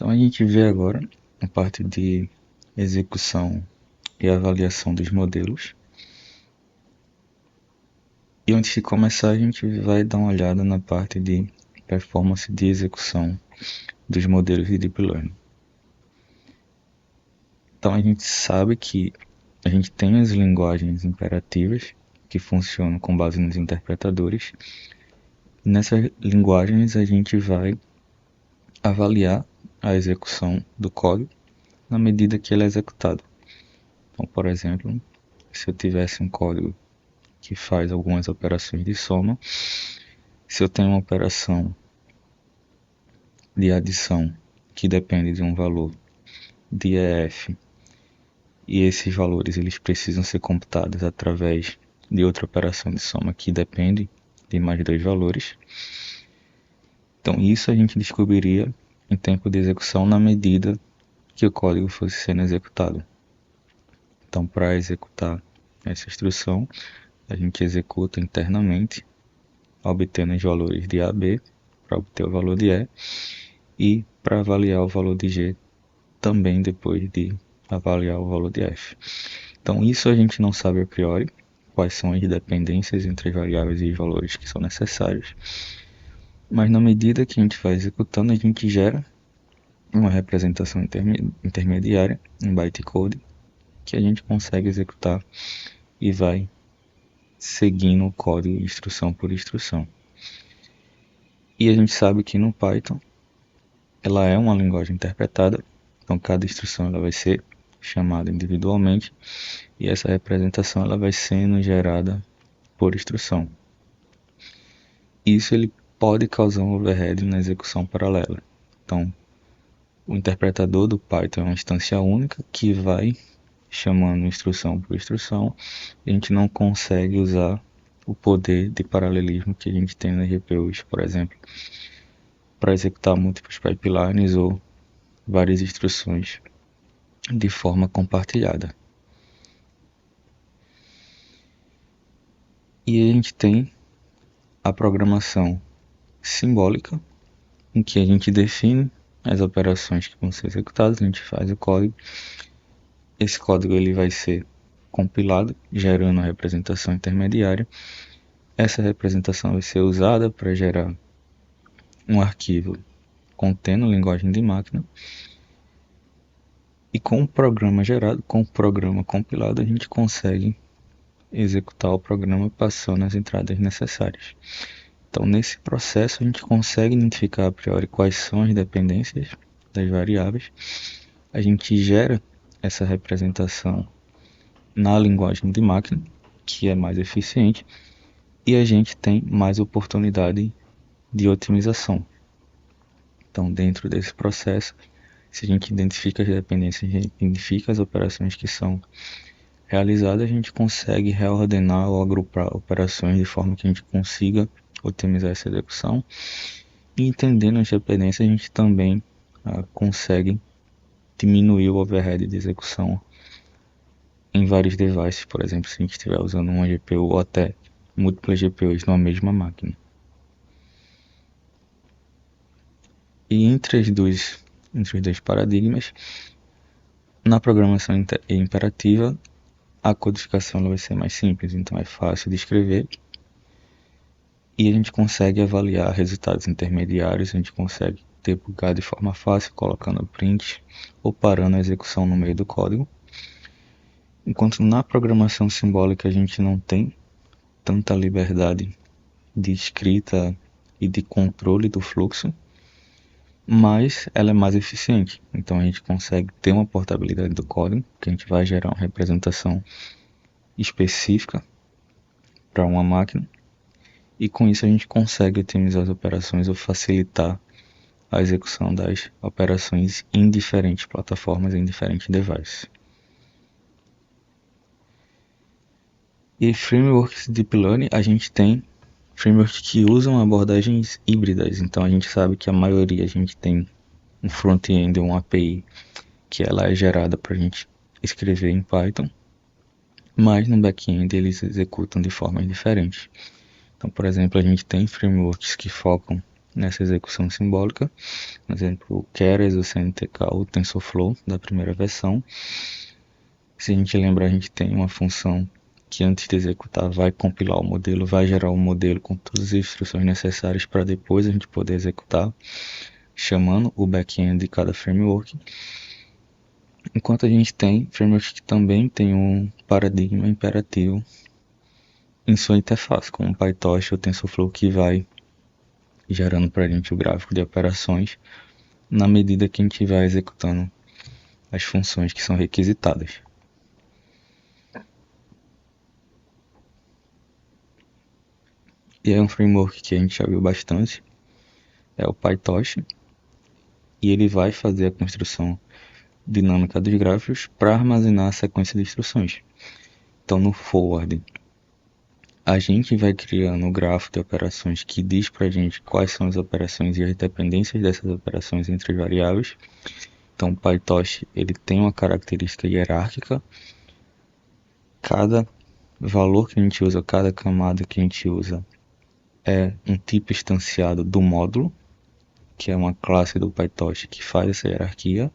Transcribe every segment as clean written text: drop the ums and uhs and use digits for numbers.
Então a gente vê agora a parte de execução e avaliação dos modelos. E antes de começar, a gente vai dar uma olhada na parte de performance de execução dos modelos de Deep Learning. Então a gente sabe que a gente tem as linguagens imperativas que funcionam com base nos interpretadores. E nessas linguagens a gente vai avaliar a execução do código na medida que ele é executado. Então, por exemplo, se eu tivesse um código que faz algumas operações de soma, se eu tenho uma operação de adição que depende de um valor de EF e esses valores eles precisam ser computados através de outra operação de soma que depende de mais dois valores. Então isso a gente descobriria em tempo de execução na medida que o código fosse sendo executado. Então para executar essa instrução, a gente executa internamente, obtendo os valores de A a B para obter o valor de E, e para avaliar o valor de G também depois de avaliar o valor de F. Então isso a gente não sabe a priori, quais são as dependências entre as variáveis e os valores que são necessários, mas na medida que a gente vai executando, a gente gera uma representação intermediária em bytecode que a gente consegue executar e vai seguindo o código instrução por instrução. E a gente sabe que no Python ela é uma linguagem interpretada, então cada instrução ela vai ser chamada individualmente e essa representação ela vai sendo gerada por instrução. Isso ele pode causar um overhead na execução paralela. Então, o interpretador do Python é uma instância única que vai chamando instrução por instrução. A gente não consegue usar o poder de paralelismo que a gente tem nas GPUs, por exemplo, para executar múltiplos pipelines ou várias instruções de forma compartilhada. E a gente tem a programação simbólica, em que a gente define as operações que vão ser executadas, a gente faz o código. Esse código ele vai ser compilado, gerando a representação intermediária. Essa representação vai ser usada para gerar um arquivo contendo linguagem de máquina. E com o programa gerado, com o programa compilado, a gente consegue executar o programa passando as entradas necessárias. Então, nesse processo, a gente consegue identificar a priori quais são as dependências das variáveis. A gente gera essa representação na linguagem de máquina, que é mais eficiente, e a gente tem mais oportunidade de otimização. Então, dentro desse processo, se a gente identifica as dependências, a gente identifica as operações que são realizadas, a gente consegue reordenar ou agrupar operações de forma que a gente consiga otimizar essa execução. E entendendo as dependências, a gente também consegue diminuir o overhead de execução em vários devices, por exemplo, se a gente estiver usando uma GPU ou até múltiplas GPUs numa mesma máquina. E entre os dois paradigmas, na programação imperativa, a codificação ela vai ser mais simples, então é fácil de escrever e a gente consegue avaliar resultados intermediários, a gente consegue debugar de forma fácil, colocando print ou parando a execução no meio do código. Enquanto na programação simbólica a gente não tem tanta liberdade de escrita e de controle do fluxo, mas ela é mais eficiente. Então a gente consegue ter uma portabilidade do código, que a gente vai gerar uma representação específica para uma máquina, e com isso a gente consegue otimizar as operações ou facilitar a execução das operações em diferentes plataformas, em diferentes devices. E frameworks de Deep Learning, a gente tem frameworks que usam abordagens híbridas, então a gente sabe que a maioria a gente tem um front-end, uma API, que ela é gerada para a gente escrever em Python, mas no back-end eles executam de formas diferentes. Então, por exemplo, a gente tem frameworks que focam nessa execução simbólica. Por exemplo, o Keras, o CNTK, o TensorFlow da primeira versão. Se a gente lembrar, a gente tem uma função que antes de executar vai compilar o modelo, vai gerar um modelo com todas as instruções necessárias para depois a gente poder executar, chamando o back-end de cada framework. Enquanto a gente tem frameworks que também tem um paradigma imperativo em sua interface, como o PyTorch ou o TensorFlow, que vai gerando para a gente o gráfico de operações na medida que a gente vai executando as funções que são requisitadas. E é um framework que a gente já viu bastante, é o PyTorch, e ele vai fazer a construção dinâmica dos gráficos para armazenar a sequência de instruções. Então no forward, a gente vai criando o gráfico de operações que diz para a gente quais são as operações e as dependências dessas operações entre as variáveis. Então o PyTorch ele tem uma característica hierárquica. Cada valor que a gente usa, cada camada que a gente usa é um tipo instanciado do módulo, que é uma classe do PyTorch que faz essa hierarquia.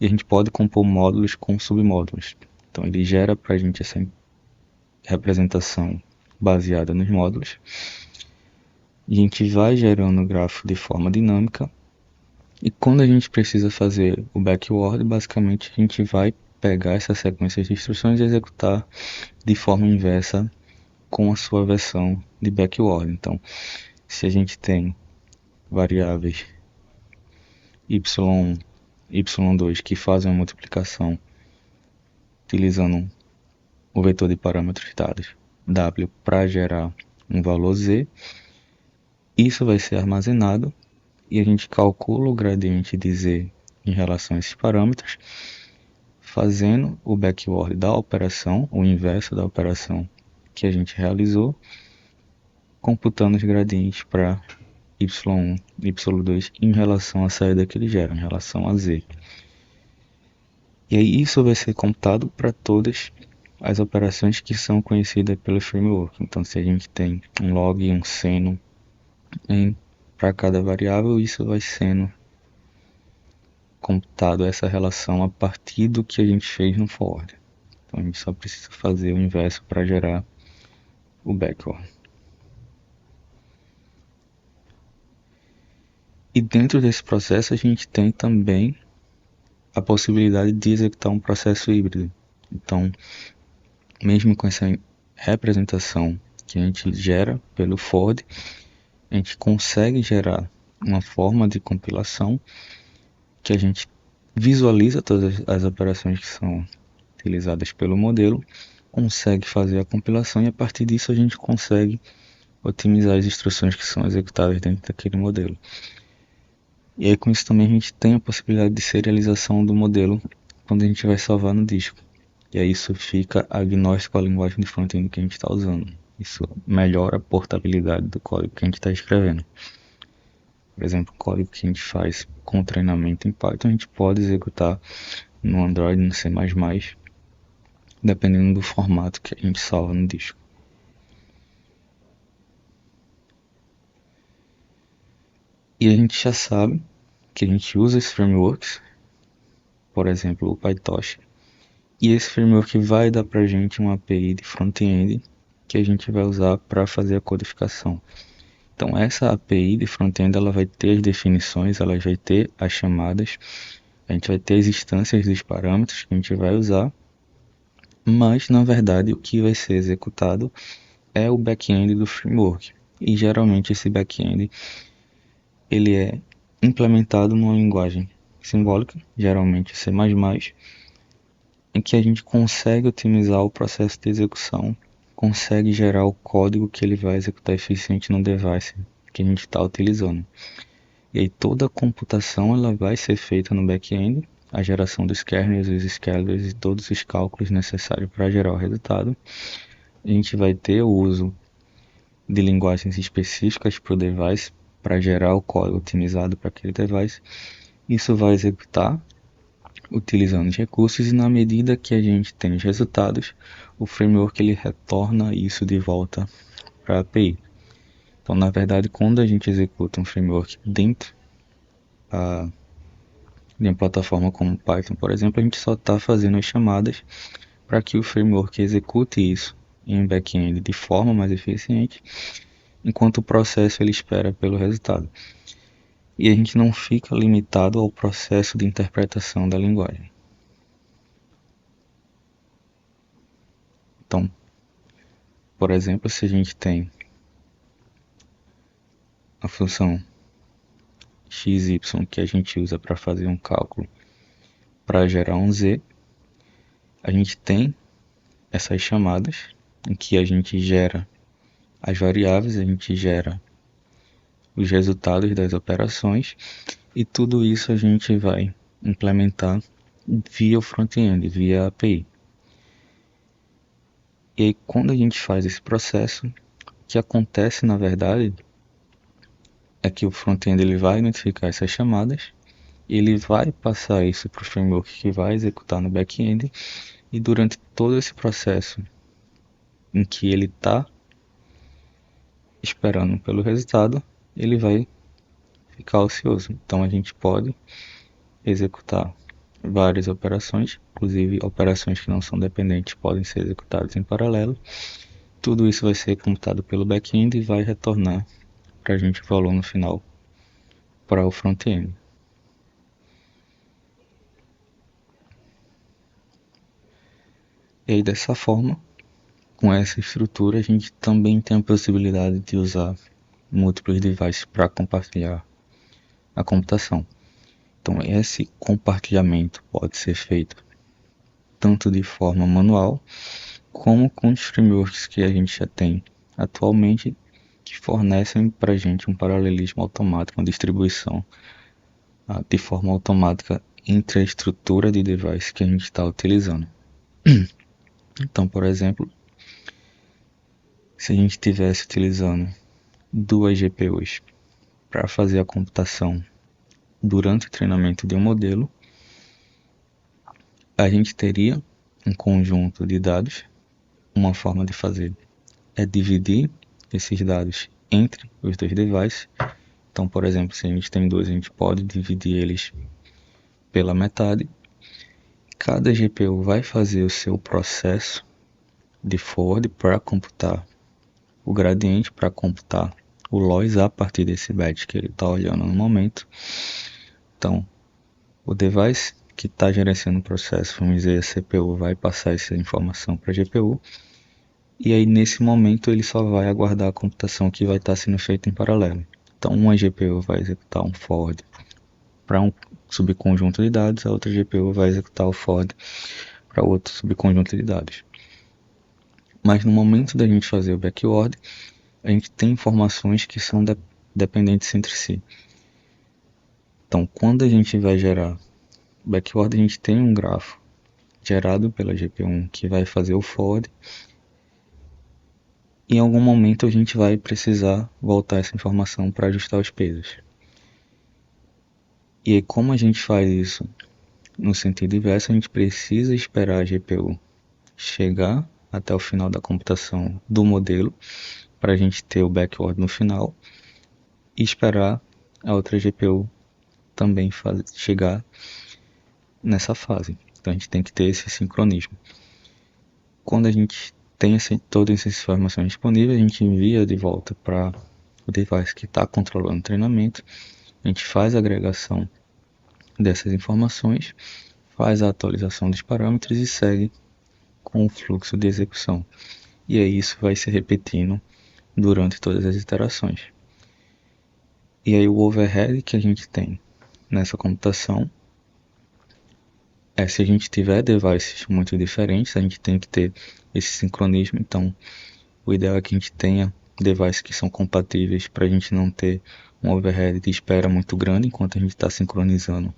E a gente pode compor módulos com submódulos. Então ele gera para a gente essa representação baseada nos módulos. E a gente vai gerando o gráfico de forma dinâmica. E quando a gente precisa fazer o backward, basicamente a gente vai pegar essa sequência de instruções e executar de forma inversa com a sua versão de backward. Então, se a gente tem variáveis y1, y2 que fazem uma multiplicação utilizando o vetor de parâmetros dados w para gerar um valor z, isso vai ser armazenado e a gente calcula o gradiente de z em relação a esses parâmetros, fazendo o backward da operação, o inverso da operação que a gente realizou, computando os gradientes para y1 e y2 em relação à saída que ele gera, em relação a z. E aí isso vai ser computado para todas as operações que são conhecidas pelo framework. Então se a gente tem um log e um seno para cada variável, isso vai sendo computado essa relação a partir do que a gente fez no forward. Então a gente só precisa fazer o inverso para gerar o backward. E dentro desse processo a gente tem também a possibilidade de executar um processo híbrido. Então, mesmo com essa representação que a gente gera pelo forward, a gente consegue gerar uma forma de compilação que a gente visualiza todas as operações que são utilizadas pelo modelo, consegue fazer a compilação e a partir disso a gente consegue otimizar as instruções que são executáveis dentro daquele modelo. E aí com isso também a gente tem a possibilidade de serialização do modelo quando a gente vai salvar no disco. E aí isso fica agnóstico à linguagem de front-end que a gente está usando. Isso melhora a portabilidade do código que a gente está escrevendo. Por exemplo, o código que a gente faz com treinamento em Python, a gente pode executar no Android, no C++, dependendo do formato que a gente salva no disco. E a gente já sabe que a gente usa esses frameworks, por exemplo, o PyTorch, e esse framework vai dar para a gente uma API de front-end que a gente vai usar para fazer a codificação. Então essa API de front-end ela vai ter as definições, ela vai ter as chamadas, a gente vai ter as instâncias dos parâmetros que a gente vai usar, mas na verdade o que vai ser executado é o back-end do framework. E geralmente esse back-end ele é implementado numa linguagem simbólica, geralmente C++, em que a gente consegue otimizar o processo de execução, consegue gerar o código que ele vai executar eficiente no device que a gente está utilizando. E aí toda a computação ela vai ser feita no back-end, a geração dos kernels, os scalars e todos os cálculos necessários para gerar o resultado. A gente vai ter o uso de linguagens específicas para o device, para gerar o código otimizado para aquele device. Isso vai executar utilizando os recursos e na medida que a gente tem os resultados, o framework ele retorna isso de volta para a API. Então, na verdade, quando a gente executa um framework dentro de uma plataforma como Python, por exemplo, a gente só está fazendo as chamadas para que o framework execute isso em um back-end de forma mais eficiente, enquanto o processo ele espera pelo resultado. E a gente não fica limitado ao processo de interpretação da linguagem. Então, por exemplo, se a gente tem a função xy que a gente usa para fazer um cálculo para gerar um z, a gente tem essas chamadas em que a gente gera as variáveis, a gente gera os resultados das operações e tudo isso a gente vai implementar via o front-end, via a API. E aí, quando a gente faz esse processo, o que acontece na verdade é que o front-end ele vai identificar essas chamadas, ele vai passar isso para o framework que vai executar no back-end, e durante todo esse processo em que ele está esperando pelo resultado, ele vai ficar ocioso. Então a gente pode executar várias operações, inclusive operações que não são dependentes podem ser executadas em paralelo. Tudo isso vai ser computado pelo back-end e vai retornar para a gente o valor no final para o front-end. E aí dessa forma, com essa estrutura, a gente também tem a possibilidade de usar múltiplos devices para compartilhar a computação. Então esse compartilhamento pode ser feito tanto de forma manual, como com os frameworks que a gente já tem atualmente, que fornecem para a gente um paralelismo automático, uma distribuição de forma automática entre a estrutura de device que a gente está utilizando. Então, por exemplo, se a gente estivesse utilizando duas GPUs para fazer a computação durante o treinamento de um modelo, a gente teria um conjunto de dados. Uma forma de fazer é dividir esses dados entre os dois devices. Então, por exemplo, se a gente tem dois, a gente pode dividir eles pela metade. Cada GPU vai fazer o seu processo de forward para computar o gradiente, para computar o loss a partir desse batch que ele está olhando no momento. Então, o device que está gerenciando o processo, vamos dizer, a CPU, vai passar essa informação para a GPU. E aí, nesse momento, ele só vai aguardar a computação que vai estar sendo feita em paralelo. Então, uma GPU vai executar um forward para um subconjunto de dados, a outra GPU vai executar o forward para outro subconjunto de dados. Mas no momento da gente fazer o backward, a gente tem informações que são dependentes entre si. Então, quando a gente vai gerar backward, a gente tem um grafo gerado pela GPU que vai fazer o forward. Em algum momento a gente vai precisar voltar essa informação para ajustar os pesos. E aí, como a gente faz isso no sentido inverso, a gente precisa esperar a GPU chegar até o final da computação do modelo para a gente ter o backward no final e esperar a outra GPU também chegar nessa fase. Então a gente tem que ter esse sincronismo. Quando a gente tem todas essas informações disponíveis, a gente envia de volta para o device que está controlando o treinamento, a gente faz a agregação dessas informações, faz a atualização dos parâmetros e segue com o fluxo de execução. E aí isso vai se repetindo durante todas as iterações. E aí o overhead que a gente tem nessa computação se a gente tiver devices muito diferentes, a gente tem que ter esse sincronismo. Então o ideal é que a gente tenha devices que são compatíveis para a gente não ter um overhead de espera muito grande enquanto a gente está sincronizando.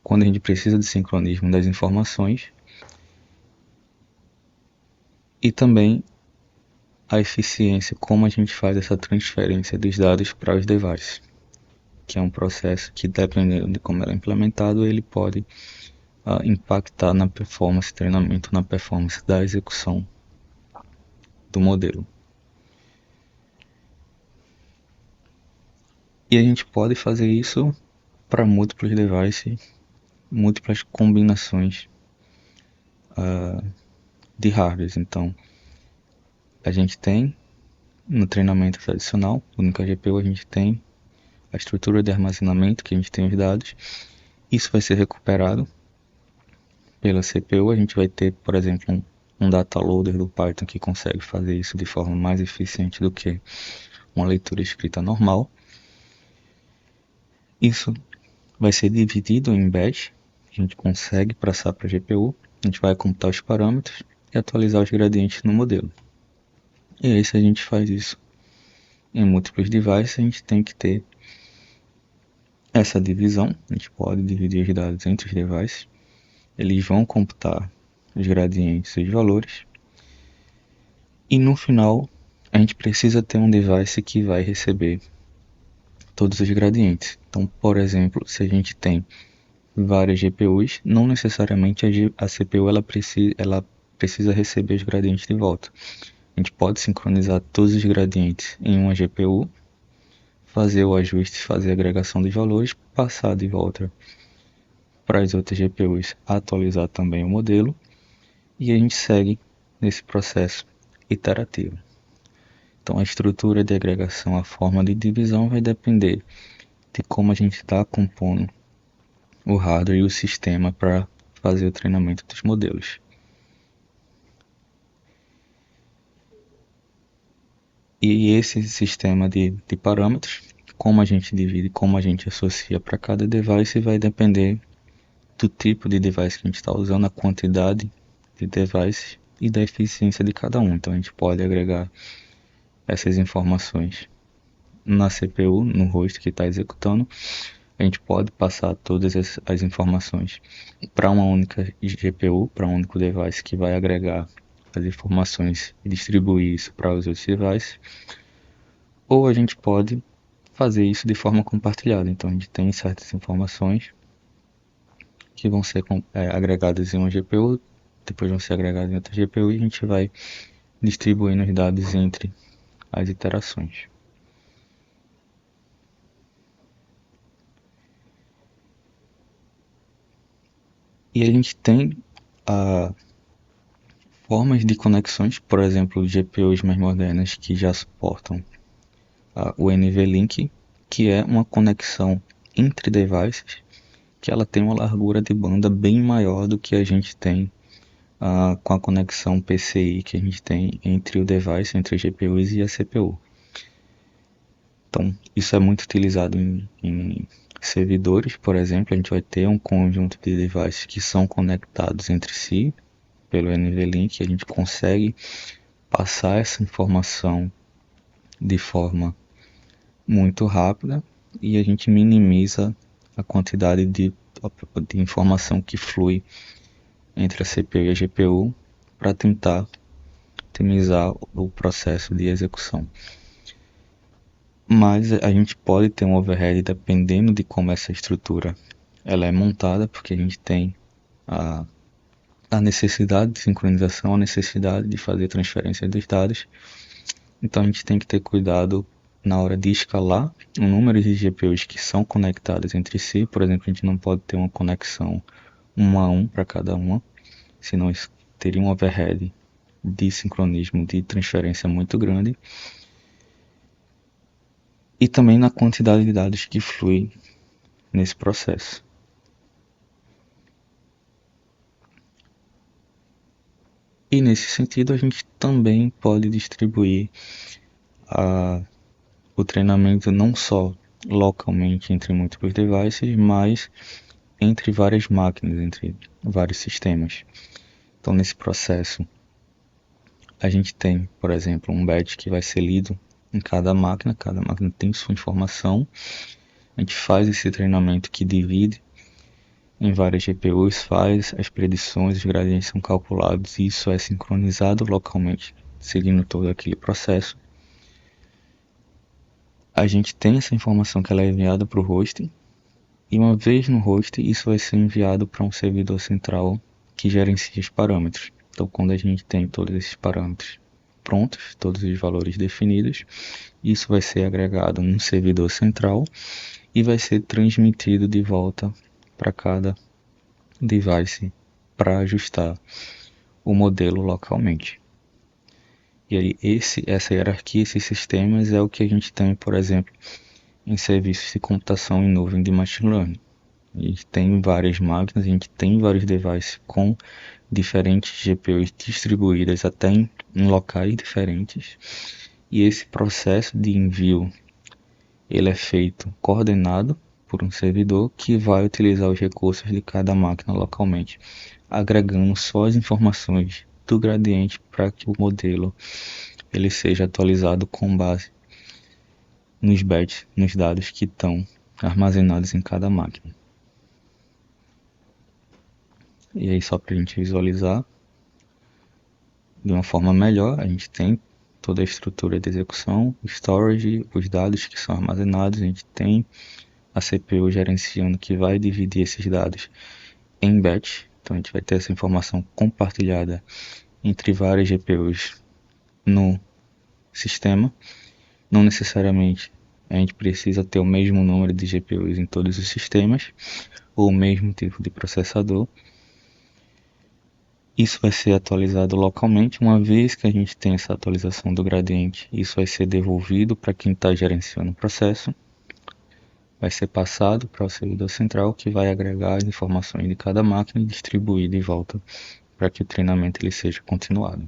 Quando a gente precisa de sincronismo das informações, e também a eficiência, como a gente faz essa transferência dos dados para os devices, que é um processo que, dependendo de como ele é implementado, ele pode impactar na performance de treinamento, na performance da execução do modelo. E a gente pode fazer isso para múltiplos devices, múltiplas combinações de hardware. Então, a gente tem no treinamento tradicional, única GPU, a gente tem a estrutura de armazenamento que a gente tem os dados. Isso vai ser recuperado pela CPU. A gente vai ter, por exemplo, um data loader do Python que consegue fazer isso de forma mais eficiente do que uma leitura escrita normal. Isso vai ser dividido em batch. A gente consegue passar para a GPU. A gente vai computar os parâmetros e atualizar os gradientes no modelo. E aí, se a gente faz isso em múltiplos devices, a gente tem que ter essa divisão. A gente pode dividir os dados entre os devices. Eles vão computar os gradientes e os valores. E no final, a gente precisa ter um device que vai receber todos os gradientes. Então, por exemplo, se a gente tem várias GPUs, não necessariamente a CPU ela precisa receber os gradientes de volta. A gente pode sincronizar todos os gradientes em uma GPU, fazer o ajuste, fazer a agregação dos valores, passar de volta para as outras GPUs, atualizar também o modelo, e a gente segue nesse processo iterativo. Então, a estrutura de agregação, a forma de divisão vai depender de como a gente está compondo o hardware e o sistema para fazer o treinamento dos modelos. E esse sistema de parâmetros, como a gente divide, como a gente associa para cada device, vai depender do tipo de device que a gente está usando, a quantidade de devices e da eficiência de cada um. Então a gente pode agregar essas informações na CPU, no host que está executando. A gente pode passar todas as informações para uma única GPU, para um único device que vai agregar as informações e distribuir isso para os outros devices. Ou a gente pode fazer isso de forma compartilhada. Então a gente tem certas informações que vão ser agregadas em uma GPU, depois vão ser agregadas em outra GPU e a gente vai distribuindo os dados entre as iterações. E a gente tem formas de conexões, por exemplo, GPUs mais modernas que já suportam o NVLink, que é uma conexão entre devices, que ela tem uma largura de banda bem maior do que a gente tem com a conexão PCI que a gente tem entre o device, entre os GPUs e a CPU. Então, isso é muito utilizado em servidores, por exemplo. A gente vai ter um conjunto de devices que são conectados entre si pelo NVLink. A gente consegue passar essa informação de forma muito rápida e a gente minimiza a quantidade de informação que flui entre a CPU e a GPU para tentar otimizar o processo de execução. Mas a gente pode ter um overhead dependendo de como essa estrutura ela é montada, porque a gente tem a necessidade de sincronização, a necessidade de fazer transferência dos dados. Então a gente tem que ter cuidado na hora de escalar o número de GPUs que são conectadas entre si. Por exemplo, a gente não pode ter uma conexão 1 a 1 para cada uma, senão isso teria um overhead de sincronismo, de transferência muito grande. E também na quantidade de dados que flui nesse processo. E nesse sentido a gente também pode distribuir o treinamento não só localmente entre múltiplos devices, mas entre várias máquinas, entre vários sistemas. Então nesse processo a gente tem, por exemplo, um batch que vai ser lido em cada máquina tem sua informação. A gente faz esse treinamento que divide em várias GPUs, faz as predições, os gradientes são calculados e isso é sincronizado localmente, seguindo todo aquele processo. A gente tem essa informação que ela é enviada para o host e uma vez no host isso vai ser enviado para um servidor central que gerencia os parâmetros. Então quando a gente tem todos esses parâmetros prontos, todos os valores definidos. Isso vai ser agregado num servidor central e vai ser transmitido de volta para cada device para ajustar o modelo localmente. E aí essa hierarquia, esses sistemas é o que a gente tem, por exemplo, em serviços de computação em nuvem de machine learning. A gente tem várias máquinas, a gente tem vários devices com diferentes GPUs distribuídas até em locais diferentes. E esse processo de envio ele é feito coordenado por um servidor que vai utilizar os recursos de cada máquina localmente, agregando só as informações do gradiente para que o modelo ele seja atualizado com base nos bits, nos dados que estão armazenados em cada máquina. E aí só para a gente visualizar de uma forma melhor, a gente tem toda a estrutura de execução, o storage, os dados que são armazenados, a gente tem a CPU gerenciando que vai dividir esses dados em batch, então a gente vai ter essa informação compartilhada entre várias GPUs no sistema. Não necessariamente a gente precisa ter o mesmo número de GPUs em todos os sistemas ou o mesmo tipo de processador. Isso vai ser atualizado localmente. Uma vez que a gente tem essa atualização do gradiente, isso vai ser devolvido para quem está gerenciando o processo. Vai ser passado para o servidor central, que vai agregar as informações de cada máquina e distribuir de volta para que o treinamento ele seja continuado.